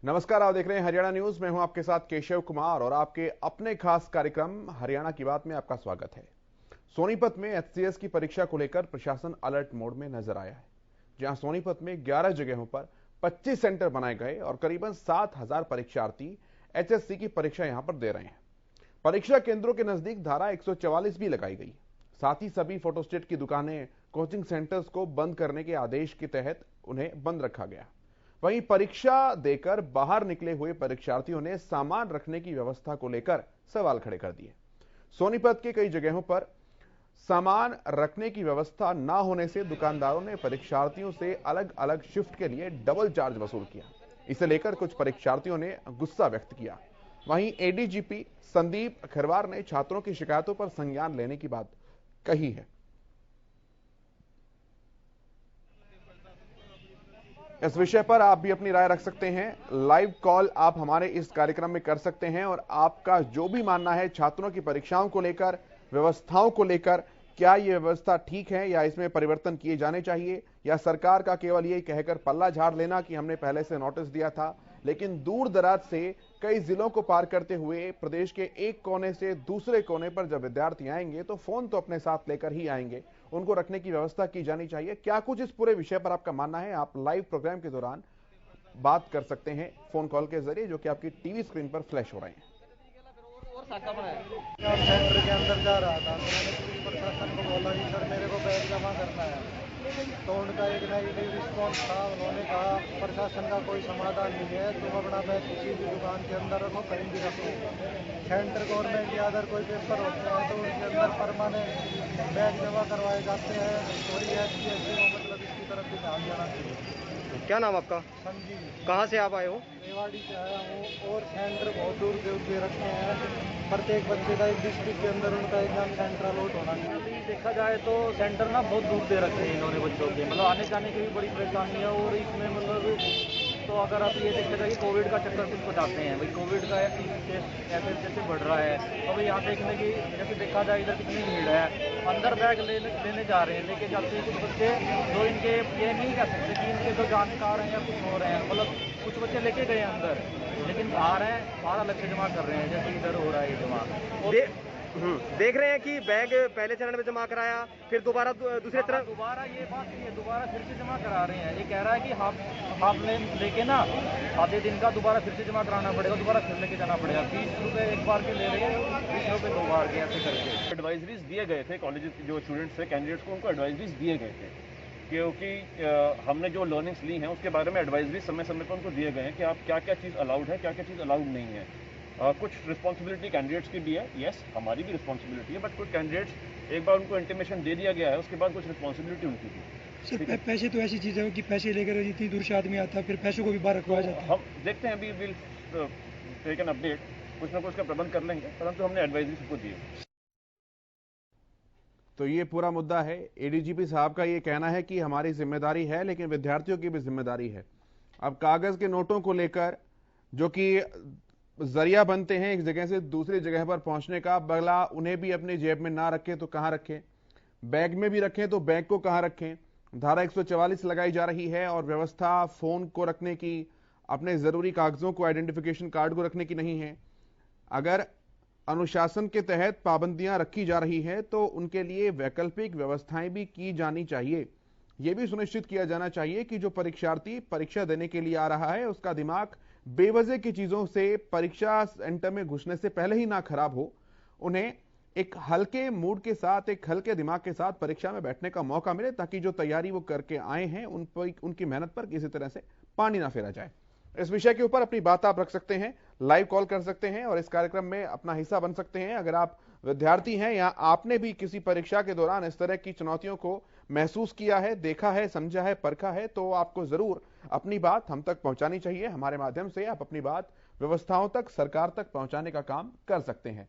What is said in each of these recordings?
नमस्कार, आप देख रहे हैं हरियाणा न्यूज। मैं हूं आपके साथ केशव कुमार और आपके अपने खास कार्यक्रम हरियाणा की बात में आपका स्वागत है। सोनीपत में एचसीएस की परीक्षा को लेकर प्रशासन अलर्ट मोड में नजर आया है। जहां सोनीपत में 11 जगहों पर 25 सेंटर बनाए गए और करीबन 7,000 परीक्षार्थी एचएससी की परीक्षा यहां पर दे रहे हैं। परीक्षा केंद्रों के नजदीक धारा 144 भी लगाई गई। साथ ही सभी फोटोस्टेट की दुकानें, कोचिंग सेंटर्स को बंद करने के आदेश के तहत उन्हें बंद रखा गया। वहीं परीक्षा देकर बाहर निकले हुए परीक्षार्थियों ने सामान रखने की व्यवस्था को लेकर सवाल खड़े कर दिए। सोनीपत के कई जगहों पर सामान रखने की व्यवस्था न होने से दुकानदारों ने परीक्षार्थियों से अलग अलग शिफ्ट के लिए डबल चार्ज वसूल किया। इसे लेकर कुछ परीक्षार्थियों ने गुस्सा व्यक्त किया। वहीं एडीजीपी संदीप खरवार ने छात्रों की शिकायतों पर संज्ञान लेने की बात कही है। इस विषय पर आप भी अपनी राय रख सकते हैं। लाइव कॉल आप हमारे इस कार्यक्रम में कर सकते हैं और आपका जो भी मानना है छात्रों की परीक्षाओं को लेकर, व्यवस्थाओं को लेकर, क्या ये व्यवस्था ठीक है या इसमें परिवर्तन किए जाने चाहिए, या सरकार का केवल ये कहकर पल्ला झाड़ लेना कि हमने पहले से नोटिस दिया था। लेकिन दूर दराज से कई जिलों को पार करते हुए प्रदेश के एक कोने से दूसरे कोने पर जब विद्यार्थी आएंगे तो फोन तो अपने साथ लेकर ही आएंगे। उनको रखने की व्यवस्था की जानी चाहिए। क्या कुछ इस पूरे विषय पर आपका मानना है, आप लाइव प्रोग्राम के दौरान बात कर सकते हैं फोन कॉल के जरिए, जो कि आपकी टीवी स्क्रीन पर फ्लैश हो रहे हैं। सेंटर के अंदर जा रहा था तो मैंने पुलिस प्रशासन को बोला कि सर मेरे को बैग जमा करना है। तो उनका एक नेगेटिव रिस्पॉन्स था। उन्होंने कहा प्रशासन का कोई समाधान नहीं है, तुम अपना बैग किसी भी दुकान के अंदर रखो, कहीं भी रखो। सेंटर गवर्नमेंट या अदर कोई पेपर होते हैं तो उनके अंदर परमानेंट बैग जमा करवाए जाते हैं और ये एचसीएससी को मतलब इसकी तरफ भी ध्यान देना चाहिए। क्या नाम आपका? संजीव, कहाँ से आप आए हो? रेवाड़ी से आया हूँ और सेंटर बहुत दूर दूर पे रखे हैं। प्रत्येक बच्चे का एक डिस्ट्रिक्ट के अंदर उनका एग्जाम सेंटर अलॉट होना चाहिए। अभी देखा जाए तो सेंटर ना बहुत दूर दे रखे हैं इन्होंने बच्चों के, मतलब आने जाने की भी बड़ी परेशानी है। और इसमें मतलब तो अगर आप ये देखा जाए कि कोविड का चक्कर कुछ बताते हैं भाई, कोविड का ऐसे जैसे बढ़ रहा है तो भाई यहाँ देखने की जैसे देखा जाए इधर कितनी भीड़ है। अंदर बैग लेने जा रहे हैं, लेके जाते हैं कुछ बच्चे जो इनके ये नहीं कह सकते कि इनके जो जानकार हैं या कुछ हो रहे हैं, मतलब कुछ बच्चे लेके गए अंदर लेकिन बाहर हैं, बाहर अलग से जमा कर रहे हैं जैसे इधर हो रहा है ये जमा। देख रहे हैं कि बैग पहले चरण में जमा कराया, फिर दोबारा दूसरे तरफ दोबारा ये बात नहीं है, दोबारा फिर से जमा करा रहे हैं। ये कह रहा है कि हाफ लेके ना आधे दिन का दोबारा फिर से जमा कराना पड़ेगा, दोबारा फिर लेके जाना पड़ेगा। 20 रुपये एक बार के ले रहे हैं, 20 रुपये 2 बार के ऐसे करके। एडवाइजरीज दिए गए थे कॉलेज जो स्टूडेंट्स थे, कैंडिडेट्स को उनको एडवाइजरीज दिए गए थे क्योंकि हमने जो लर्निंग्स ली हैं उसके बारे में एडवाइजरी समय समय पर उनको दिए गए हैं कि आप क्या क्या चीज़ अलाउड है, क्या क्या चीज़ अलाउड नहीं है। कुछ रिस्पॉन्सिबिलिटी कैंडिडेट्स की भी है, यस हमारी भी रिस्पॉन्सिबिलिटी है, बट कुछ कैंडिडेट्स एक बार उनको इंटीमेशन दे दिया गया है उसके बाद कुछ रिस्पॉन्सिबिलिटी उनकी भी। सर पैसे तो ऐसी चीज़ है कि पैसे लेकर इतनी दूर से आदमी आता है, फिर पैसों को भी बाहर रखवाया जाता है। हम देखते हैं, अभी विल टेक एन अपडेट, कुछ ना कुछ का प्रबंध कर लेंगे, परंतु हमने एडवाइजरी सबको दी है। तो ये पूरा मुद्दा है। एडीजीपी साहब का ये कहना है कि हमारी जिम्मेदारी है, लेकिन विद्यार्थियों की भी जिम्मेदारी है। अब कागज के नोटों को लेकर जो कि जरिया बनते हैं एक जगह से दूसरी जगह पर पहुंचने का, बगला उन्हें भी अपनी जेब में ना रखें तो कहां रखें, बैग में भी रखें तो बैग को कहां रखें। धारा 144 लगाई जा रही है और व्यवस्था फोन को रखने की, अपने जरूरी कागजों को, आइडेंटिफिकेशन कार्ड को रखने की नहीं है। अगर अनुशासन के तहत पाबंदियां रखी जा रही है तो उनके लिए वैकल्पिक व्यवस्थाएं भी की जानी चाहिए। यह भी सुनिश्चित किया जाना चाहिए कि जो परीक्षार्थी परीक्षा देने के लिए आ रहा है उसका दिमाग बेवजह की चीजों से परीक्षा सेंटर में घुसने से पहले ही ना खराब हो। उन्हें एक हल्के मूड के साथ, एक हल्के दिमाग के साथ परीक्षा में बैठने का मौका मिले, ताकि जो तैयारी वो करके आए हैं उनकी मेहनत पर किसी तरह से पानी ना फेरा जाए। इस विषय के ऊपर अपनी बात आप रख सकते हैं, लाइव कॉल कर सकते हैं और इस कार्यक्रम में अपना हिस्सा बन सकते हैं। अगर आप विद्यार्थी हैं या आपने भी किसी परीक्षा के दौरान इस तरह की चुनौतियों को महसूस किया है, देखा है, समझा है, परखा है, तो आपको जरूर अपनी बात हम तक पहुंचानी चाहिए। हमारे माध्यम से आप अपनी बात व्यवस्थाओं तक, सरकार तक पहुंचाने का काम कर सकते हैं।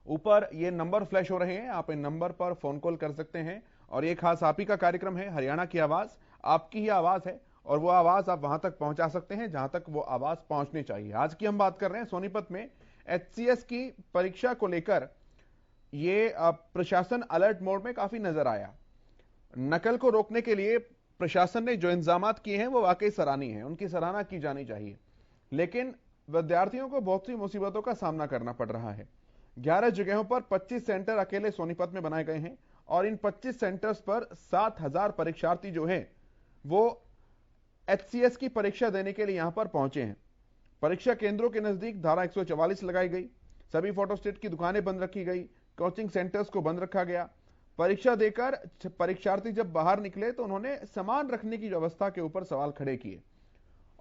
ऊपर ये नंबर फ्लैश हो रहे हैं, आप इन नंबर पर फोन कॉल कर सकते हैं। और ये खास आप ही का कार्यक्रम है, हरियाणा की आवाज, आपकी ही आवाज है और वो आवाज आप वहां तक पहुंचा सकते हैं जहां तक वो आवाज पहुंचनी चाहिए। आज की हम बात कर रहे हैं सोनीपत में एचसीएस की परीक्षा को लेकर। ये प्रशासन अलर्ट मोड में काफी नजर आया। नकल को रोकने के लिए प्रशासन ने जो इंतजाम किए हैं वो वाकई सराहनीय है, उनकी सराहना की जानी चाहिए। लेकिन विद्यार्थियों को बहुत सी मुसीबतों का सामना करना पड़ रहा है। 11 जगहों पर 25 सेंटर अकेले सोनीपत में बनाए गए हैं और इन 25 सेंटर्स पर 7,000 परीक्षार्थी जो हैं वो HCS की परीक्षा देने के लिए यहां पर पहुंचे हैं। परीक्षा केंद्रों के नजदीक धारा 144 लगाई गई, सभी फोटोस्टेट की दुकानें बंद रखी गई, कोचिंग सेंटर्स को बंद रखा गया। परीक्षा देकर परीक्षार्थी जब बाहर निकले तो उन्होंने सामान रखने की व्यवस्था के ऊपर सवाल खड़े किए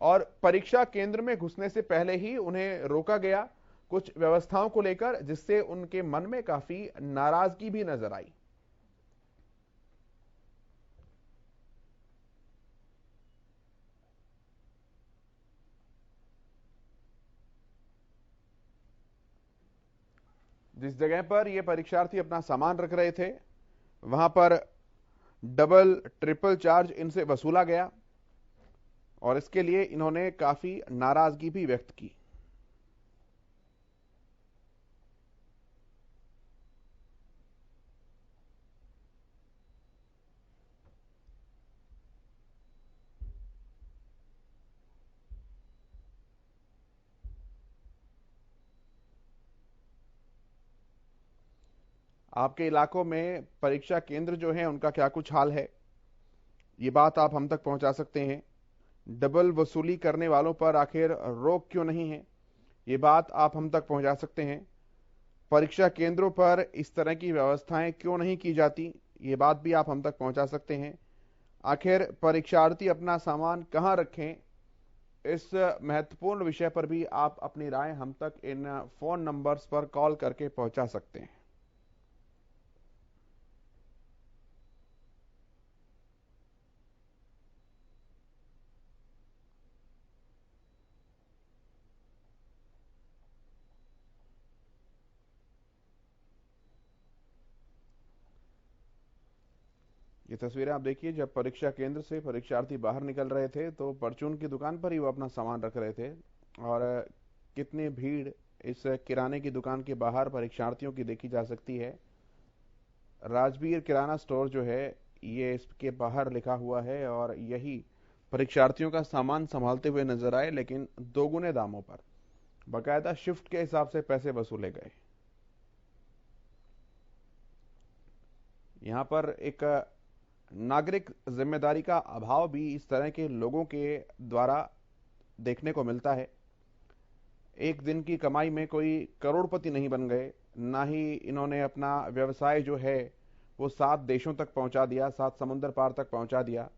और परीक्षा केंद्र में घुसने से पहले ही उन्हें रोका गया कुछ व्यवस्थाओं को लेकर, जिससे उनके मन में काफी नाराजगी भी नजर आई। जिस जगह पर ये परीक्षार्थी अपना सामान रख रहे थे वहां पर डबल ट्रिपल चार्ज इनसे वसूला गया और इसके लिए इन्होंने काफी नाराजगी भी व्यक्त की। आपके इलाकों में परीक्षा केंद्र जो हैं उनका क्या कुछ हाल है, ये बात आप हम तक पहुंचा सकते हैं। डबल वसूली करने वालों पर आखिर रोक क्यों नहीं है, ये बात आप हम तक पहुंचा सकते हैं। परीक्षा केंद्रों पर इस तरह की व्यवस्थाएं क्यों नहीं की जाती, ये बात भी आप हम तक पहुंचा सकते हैं। आखिर परीक्षार्थी अपना सामान कहां रखें, इस महत्वपूर्ण विषय पर भी आप अपनी राय हम तक इन फोन नंबर्स पर कॉल करके पहुंचा सकते हैं। ये तस्वीरें आप देखिए, जब परीक्षा केंद्र से परीक्षार्थी बाहर निकल रहे थे तो परचून की दुकान पर ही वो अपना सामान रख रहे थे और कितनी भीड़ इस किराने की दुकान के बाहर परीक्षार्थियों की देखी जा सकती है। राजवीर किराना स्टोर जो है ये इसके बाहर लिखा हुआ है और यही परीक्षार्थियों का सामान संभालते हुए नजर आए, लेकिन दोगुने दामों पर बाकायदा शिफ्ट के हिसाब से पैसे वसूले गए। यहां पर एक नागरिक जिम्मेदारी का अभाव भी इस तरह के लोगों के द्वारा देखने को मिलता है। एक दिन की कमाई में कोई करोड़पति नहीं बन गए, ना ही इन्होंने अपना व्यवसाय जो है वो 7 देशों तक पहुंचा दिया, 7 समुद्र पार तक पहुंचा दिया,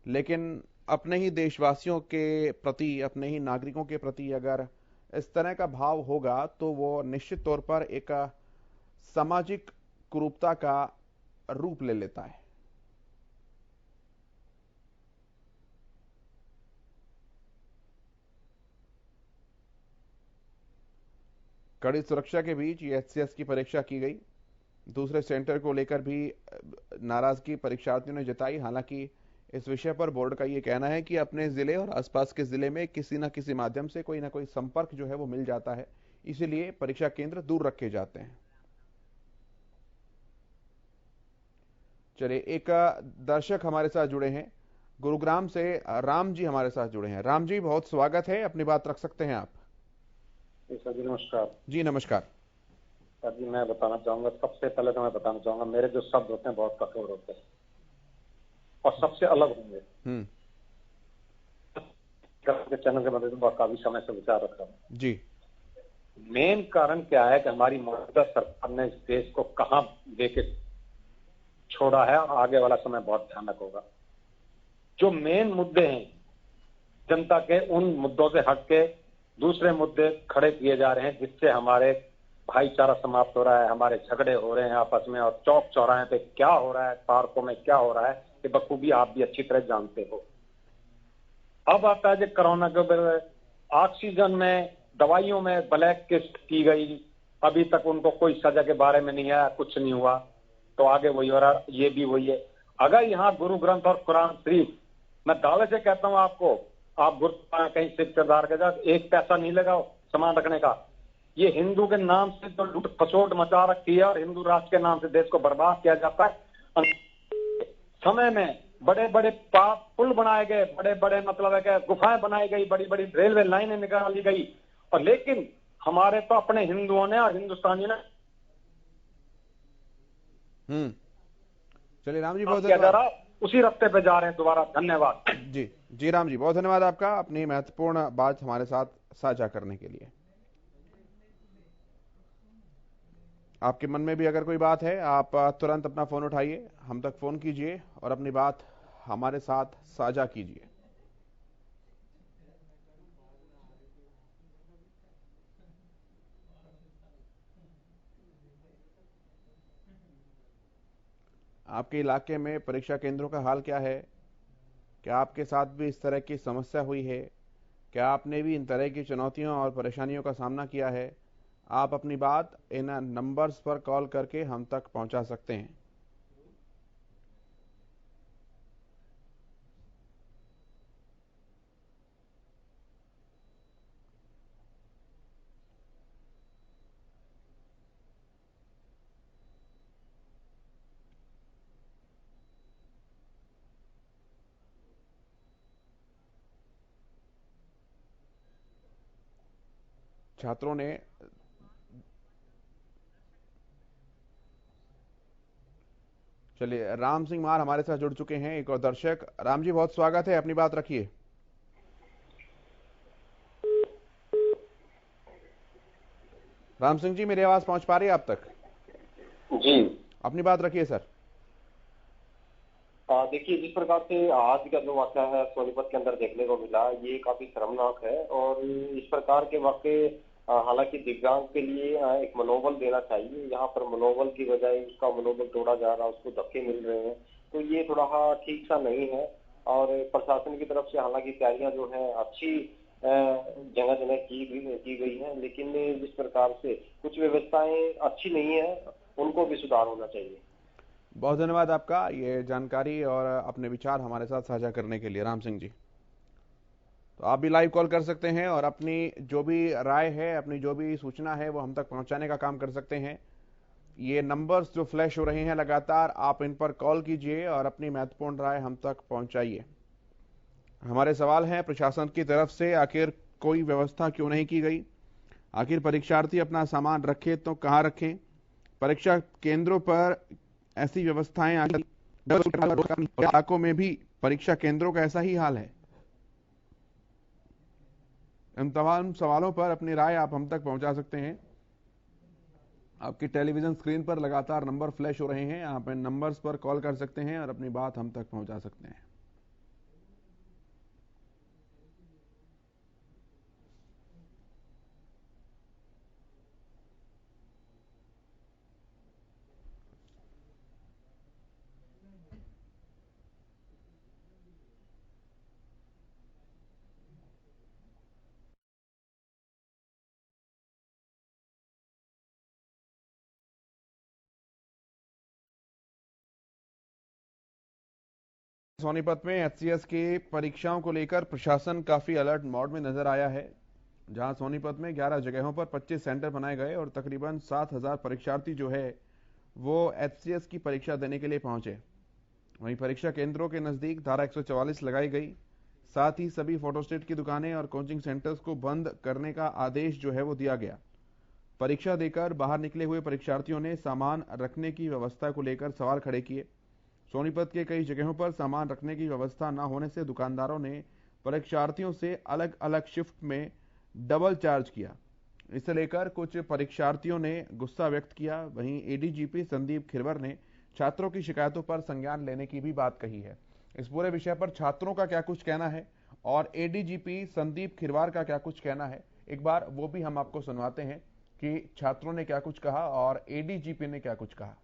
लेकिन अपने ही देशवासियों के प्रति, अपने ही नागरिकों के प्रति अगर इस तरह का भाव होगा तो वो निश्चित तौर पर एक सामाजिक कुरूपता का रूप ले लेता है। कड़ी सुरक्षा के बीच ये HCS की परीक्षा की गई। दूसरे सेंटर को लेकर भी नाराजगी परीक्षार्थियों ने जताई। हालांकि इस विषय पर बोर्ड का ये कहना है कि अपने जिले और आसपास के जिले में किसी न किसी माध्यम से कोई ना कोई संपर्क जो है वो मिल जाता है, इसीलिए परीक्षा केंद्र दूर रखे जाते हैं। चलिए, एक दर्शक हमारे साथ जुड़े हैं गुरुग्राम से, राम जी हमारे साथ जुड़े हैं। राम जी, बहुत स्वागत है, अपनी बात रख सकते हैं आप। सर जी नमस्कार। जी नमस्कार। सर जी मैं बताना चाहूंगा, सबसे पहले तो मैं बताना चाहूंगा मेरे जो शब्द होते हैं बहुत कठोर होते हैं और सबसे अलग होंगे। के चैनल के बारे में काफी समय से विचार रख रहा हूँ जी। मेन कारण क्या है कि हमारी मौजूदा सरकार ने इस देश को कहां लेके छोड़ा है और आगे वाला समय बहुत भयानक होगा। जो मेन मुद्दे हैं जनता के, उन मुद्दों से हट के दूसरे मुद्दे खड़े किए जा रहे हैं, जिससे हमारे भाईचारा समाप्त हो रहा है, हमारे झगड़े हो रहे हैं आपस में, और चौक चौराहे पे क्या हो रहा है, पार्कों में क्या हो रहा है, ये बखूबी आप भी अच्छी तरह जानते हो। अब आता है जो कोरोना के ऑक्सीजन में, दवाइयों में ब्लैक लिस्ट की गई, अभी तक उनको कोई सजा के बारे में नहीं आया, कुछ नहीं हुआ, तो आगे वही हो रहा, ये भी वही है। अगर यहाँ गुरु ग्रंथ और कुरान शरीफ, मैं दावे से कहता हूँ आपको, आप गुरुद्वारा कहीं सिख सरदार के साथ एक पैसा नहीं लगाओ सामान रखने का। ये हिंदू के नाम से जो लूट खसोट मचा रखी है और हिंदू राष्ट्र के नाम से देश को बर्बाद किया जाता है। समय में बड़े बड़े पुल बनाए गए, बड़े बड़े मतलब है कि गुफाएं बनाई गई, बड़ी बड़ी रेलवे लाइनें निकाली गई, और लेकिन हमारे तो अपने हिंदुओं ने और हिंदुस्तानियों ने चलिए राम जी, बहुत किया जा धन्यवाद। रहा, उसी रास्ते पे जा रहे हैं दोबारा। धन्यवाद। जी जी राम जी, बहुत धन्यवाद आपका अपनी महत्वपूर्ण बात हमारे साथ साझा करने के लिए। आपके मन में भी अगर कोई बात है, आप तुरंत अपना फोन उठाइए, हम तक फोन कीजिए और अपनी बात हमारे साथ साझा कीजिए। आपके इलाके में परीक्षा केंद्रों का हाल क्या है? क्या आपके साथ भी इस तरह की समस्या हुई है? क्या आपने भी इन तरह की चुनौतियों और परेशानियों का सामना किया है? आप अपनी बात इन नंबर्स पर कॉल करके हम तक पहुंचा सकते हैं। छात्रों ने चलिए, राम सिंह मार हमारे साथ जुड़ चुके हैं, एक और दर्शक। राम जी, बहुत स्वागत है, अपनी बात रखिए। राम सिंह जी, मेरी आवाज पहुंच पा रही है आप तक? जी। अपनी बात रखिए सर। देखिए, जिस प्रकार से आज का जो वाक़या है सोनीपत के अंदर देखने को मिला, ये काफी शर्मनाक है। और इस प्रकार के वाक़े हालांकि दिव्यांग के लिए एक मनोबल देना चाहिए। यहाँ पर मनोबल की बजाय उसका मनोबल तोड़ा जा रहा है, उसको धक्के मिल रहे हैं, तो ये थोड़ा ठीक सा नहीं है। और प्रशासन की तरफ से हालांकि तैयारियां जो है अच्छी जगह जगह की गई है, लेकिन जिस प्रकार से कुछ व्यवस्थाएं अच्छी नहीं है, उनको भी सुधार होना चाहिए। बहुत धन्यवाद आपका ये जानकारी और अपने विचार हमारे साथ साझा करने के लिए, राम सिंह जी। तो आप भी लाइव कॉल कर सकते हैं और अपनी जो भी राय है, अपनी जो भी सूचना है, वो हम तक पहुंचाने का काम कर सकते हैं। ये नंबर्स जो फ्लैश हो रहे हैं लगातार, आप इन पर कॉल कीजिए और अपनी महत्वपूर्ण राय हम तक पहुंचाइए। हमारे सवाल हैं प्रशासन की तरफ से, आखिर कोई व्यवस्था क्यों नहीं की गई? आखिर परीक्षार्थी अपना सामान रखे तो कहाँ रखें? परीक्षा केंद्रों पर ऐसी व्यवस्थाएं इलाकों में भी परीक्षा केंद्रों का ऐसा ही हाल है। इन तमाम सवालों पर अपनी राय आप हम तक पहुंचा सकते हैं। आपकी टेलीविजन स्क्रीन पर लगातार नंबर फ्लैश हो रहे हैं, आप इन नंबर्स पर कॉल कर सकते हैं और अपनी बात हम तक पहुंचा सकते हैं। सोनीपत में एचसीएस की परीक्षाओं को लेकर प्रशासन काफी अलर्ट मोड में नजर आया है। जहां सोनीपत में 11 जगहों पर 25 सेंटर बनाए गए और तकरीबन 7,000 परीक्षार्थी जो है वो एचसीएस की परीक्षा देने के लिए पहुंचे। वहीं परीक्षा केंद्रों के नजदीक धारा 144 लगाई गई। साथ ही सभी फोटोस्टेट की दुकानें और कोचिंग सेंटर्स को बंद करने का आदेश जो है वो दिया गया। परीक्षा देकर बाहर निकले हुए परीक्षार्थियों ने सामान रखने की व्यवस्था को लेकर सवाल खड़े किए। सोनीपत के कई जगहों पर सामान रखने की व्यवस्था न होने से दुकानदारों ने परीक्षार्थियों से अलग अलग शिफ्ट में डबल चार्ज किया। इसे लेकर कुछ परीक्षार्थियों ने गुस्सा व्यक्त किया। वहीं एडीजीपी संदीप खिरवर ने छात्रों की शिकायतों पर संज्ञान लेने की भी बात कही है। इस पूरे विषय पर छात्रों का क्या कुछ कहना है और एडीजीपी संदीप खिरवार का क्या कुछ कहना है, एक बार वो भी हम आपको सुनवाते हैं कि छात्रों ने क्या कुछ कहा और एडीजीपी ने क्या कुछ कहा।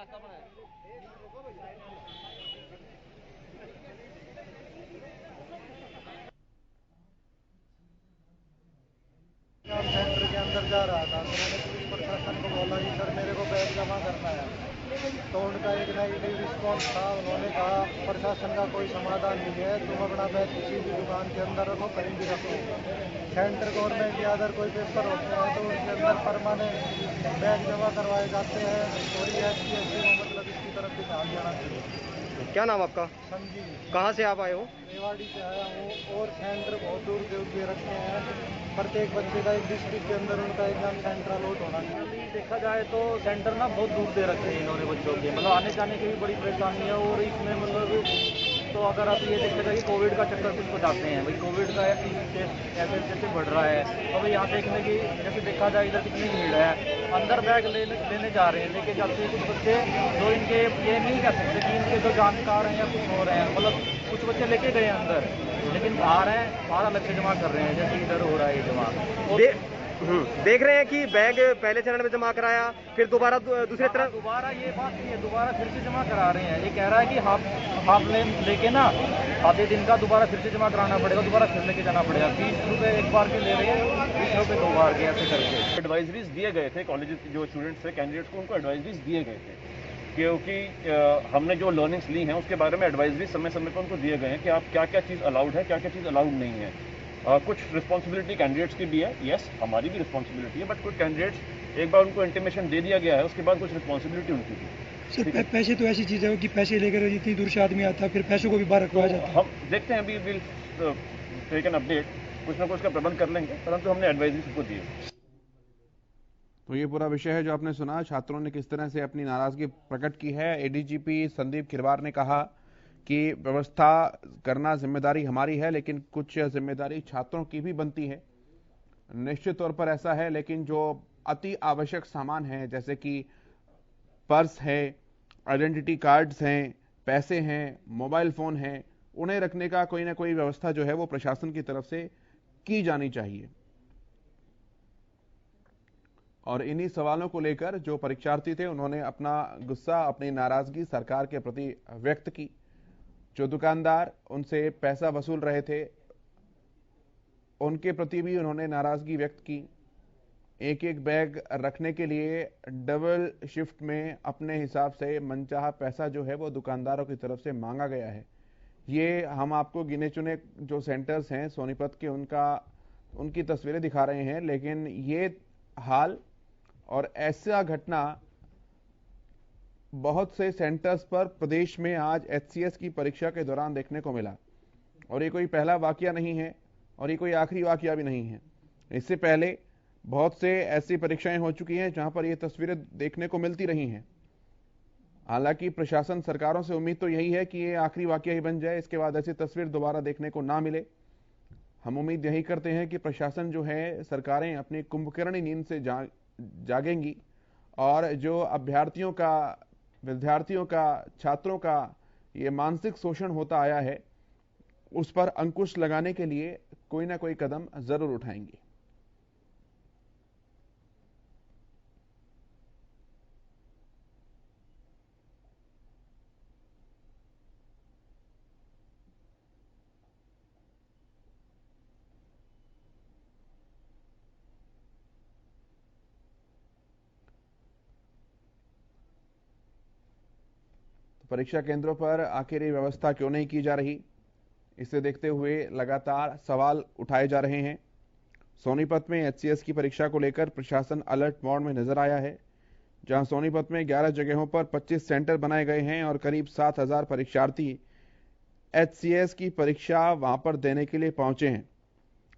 सेंटर के अंदर जा रहा था तो मैंने पुलिस प्रशासन को बोला कि सर मेरे को बैग जमा करना है, तो उनका एक नेगेटिव रिस्पॉन्स था। उन्होंने कहा प्रशासन का कोई समाधान नहीं है, तुम अपना बैग किसी भी दुकान के अंदर रखो, कहीं भी रखो। सेंटर गवर्नमेंट या अदर कोई पेपर होते हैं तो उनके अंदर परमानेंट बैग जमा करवाए जाते हैं और ये SC को मतलब इसकी तरफ भी ध्यान देना चाहिए। क्या नाम आपका? संजीव, कहाँ से आप आए हो? रेवाड़ी से आया हूँ और सेंटर बहुत दूर दूर के रखे हैं। प्रत्येक बच्चे का एक डिस्ट्रिक्ट के अंदर उनका एग्जाम सेंटर अलॉट होना चाहिए। अभी देखा जाए तो सेंटर ना बहुत दूर दे रखे हैं इन्होंने बच्चों के, मतलब आने जाने की भी बड़ी परेशानी है। और इसमें मतलब तो अगर आप ये देखा जाए कि कोविड का चक्कर कुछ बताते हैं, भाई कोविड का ऐसे जैसे बढ़ रहा है। तो भाई यहाँ देखने की जैसे देखा जाए इधर कितनी भीड़ है, अंदर बैग लेने जा रहे हैं, लेके जाते हैं कुछ बच्चे जो इनके ये नहीं कह सकते कि इनके जो जानकार हैं या कुछ हो रहे हैं, मतलब कुछ बच्चे लेके गए हैं अंदर, लेकिन बाहर हैं, बाहर अलग से जमा कर रहे हैं, जैसे इधर हो रहा है ये जमा। देख रहे हैं कि बैग पहले चरण में जमा कराया, फिर दोबारा दूसरे तरह दोबारा ये बात नहीं है, दोबारा फिर से जमा करा रहे हैं। ये कह रहा है कि हाफ लेके ना आधे दिन का दोबारा फिर से जमा कराना पड़ेगा, दोबारा फिर लेके जाना पड़ेगा। 20 रुपये एक बार के ले रहे हैं, 20 रुपये 2 बार के, ऐसे करके। एडवाइजरीज दिए गए थे कॉलेज जो स्टूडेंट्स थे, कैंडिडेट्स को उनको एडवाइजरीज दिए गए थे, क्योंकि हमने जो लर्निंग्स ली हैं उसके बारे में एडवाइजरी समय समय पर उनको दिए गए हैं कि आप क्या क्या चीज़ अलाउड है, क्या क्या चीज़ अलाउड नहीं है। कुछ रिस्पॉन्सिबिलिटी कैंडिडेट्स की भी है, यस हमारी भी रिस्पॉन्सिबिलिटी है, बट कुछ कैंडिडेट्स एक बार उनको इंटीमेशन दे दिया गया है, उसके बाद कुछ रिस्पॉन्सिबिलिटी उनकी भी। सर पैसे तो ऐसी चीज़ है कि पैसे लेकर इतनी दूर से आदमी आता है, फिर पैसों को भी बाहर रखवाया जाता है। हम देखते हैं, अभी विल टेक एन अपडेट, कुछ ना कुछ का प्रबंध कर लेंगे, परंतु हमने एडवाइजरी सबको दी है। तो ये पूरा विषय है जो आपने सुना, छात्रों ने किस तरह से अपनी नाराजगी प्रकट की है। एडीजीपी संदीप खिरवार ने कहा कि व्यवस्था करना जिम्मेदारी हमारी है, लेकिन कुछ जिम्मेदारी छात्रों की भी बनती है। निश्चित तौर पर ऐसा है, लेकिन जो अति आवश्यक सामान है जैसे कि पर्स है, आइडेंटिटी कार्ड्स हैं, पैसे हैं, मोबाइल फोन हैं, उन्हें रखने का कोई ना कोई व्यवस्था जो है वो प्रशासन की तरफ से की जानी चाहिए। और इन्हीं सवालों को लेकर जो परीक्षार्थी थे उन्होंने अपना गुस्सा, अपनी नाराजगी सरकार के प्रति व्यक्त की। जो दुकानदार उनसे पैसा वसूल रहे थे उनके प्रति भी उन्होंने नाराजगी व्यक्त की। एक एक बैग रखने के लिए डबल शिफ्ट में अपने हिसाब से मनचाहा पैसा जो है वो दुकानदारों की तरफ से मांगा गया है। ये हम आपको गिने चुने जो सेंटर्स हैं सोनीपत के उनकी तस्वीरें दिखा रहे हैं, लेकिन ये हाल और ऐसा घटना बहुत से सेंटर्स पर प्रदेश में आज HCS की परीक्षा के दौरान देखने को मिला। और ये कोई पहला वाकया नहीं है और ये कोई आखिरी वाकया भी नहीं है। इससे पहले बहुत से ऐसी परीक्षाएं हो चुकी हैं जहां पर ये तस्वीरें देखने को मिलती रही हैं। हालांकि प्रशासन, सरकारों से उम्मीद तो यही है कि ये आखिरी वाकया ही बन जाए, इसके बाद ऐसी तस्वीर दोबारा देखने को ना मिले। हम उम्मीद यही करते हैं कि प्रशासन जो है, सरकारें अपनी कुंभकर्णी नींद से जागेंगी और जो अभ्यर्थियों का, विद्यार्थियों का, छात्रों का ये मानसिक शोषण होता आया है उस पर अंकुश लगाने के लिए कोई ना कोई कदम जरूर उठाएंगे। परीक्षा केंद्रों पर आखिर ये व्यवस्था क्यों नहीं की जा रही, इसे देखते हुए लगातार सवाल उठाए जा रहे हैं। सोनीपत में HCS की परीक्षा को लेकर प्रशासन अलर्ट मोड में नजर आया है, जहां सोनीपत में 11 जगहों पर 25 सेंटर बनाए गए हैं और करीब 7,000 परीक्षार्थी HCS की परीक्षा वहां पर देने के लिए पहुंचे हैं।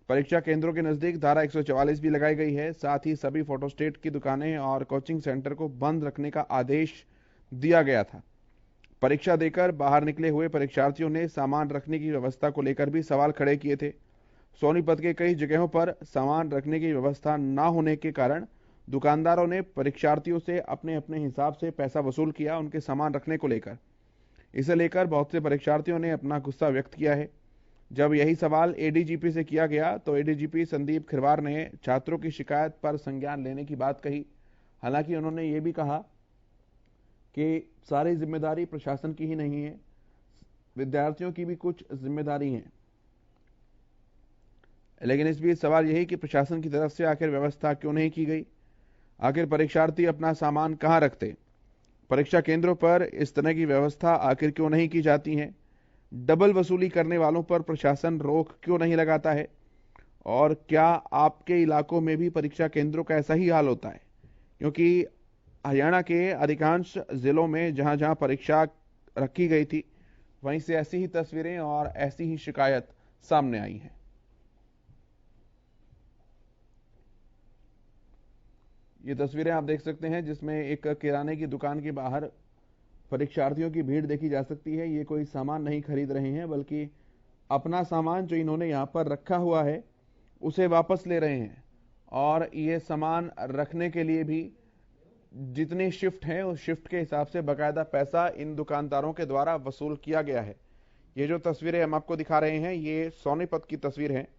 परीक्षा केंद्रों के नजदीक धारा 144 भी लगाई गई है। साथ ही सभी फोटोस्टेट की दुकानें और कोचिंग सेंटर को बंद रखने का आदेश दिया गया था। परीक्षा देकर बाहर निकले हुए परीक्षार्थियों ने सामान रखने की व्यवस्था को लेकर भी सवाल खड़े किए थे। सोनीपत के कई जगहों पर सामान रखने की व्यवस्था न होने के कारण दुकानदारों ने परीक्षार्थियों से अपने अपने हिसाब से पैसा वसूल किया उनके सामान रखने को लेकर। इसे लेकर बहुत से परीक्षार्थियों ने अपना गुस्सा व्यक्त किया है। जब यही सवाल ADGP से किया गया तो ADGP संदीप खिरवार ने छात्रों की शिकायत पर संज्ञान लेने की बात कही। हालांकि उन्होंने ये भी कहा कि सारी जिम्मेदारी प्रशासन की ही नहीं है, विद्यार्थियों की भी कुछ जिम्मेदारी है। लेकिन इस बीच सवाल यही कि प्रशासन की तरफ से आखिर व्यवस्था क्यों नहीं की गई? आखिर परीक्षार्थी अपना सामान कहां रखते? परीक्षा केंद्रों पर इस तरह की व्यवस्था आखिर क्यों नहीं की जाती है? डबल वसूली करने वालों पर प्रशासन रोक क्यों नहीं लगाता है? और क्या आपके इलाकों में भी परीक्षा केंद्रों का ऐसा ही हाल होता है? क्योंकि हरियाणा के अधिकांश जिलों में जहां जहां परीक्षा रखी गई थी, वहीं से ऐसी ही तस्वीरें और ऐसी ही शिकायत सामने आई है। ये तस्वीरें आप देख सकते हैं जिसमें एक किराने की दुकान के बाहर परीक्षार्थियों की भीड़ देखी जा सकती है। ये कोई सामान नहीं खरीद रहे हैं, बल्कि अपना सामान जो इन्होंने यहां पर रखा हुआ है उसे वापस ले रहे हैं। और ये सामान रखने के लिए भी जितनी शिफ्ट है उस शिफ्ट के हिसाब से बकायदा पैसा इन दुकानदारों के द्वारा वसूल किया गया है। ये जो तस्वीरें हम आपको दिखा रहे हैं, ये सोनीपत की तस्वीर है।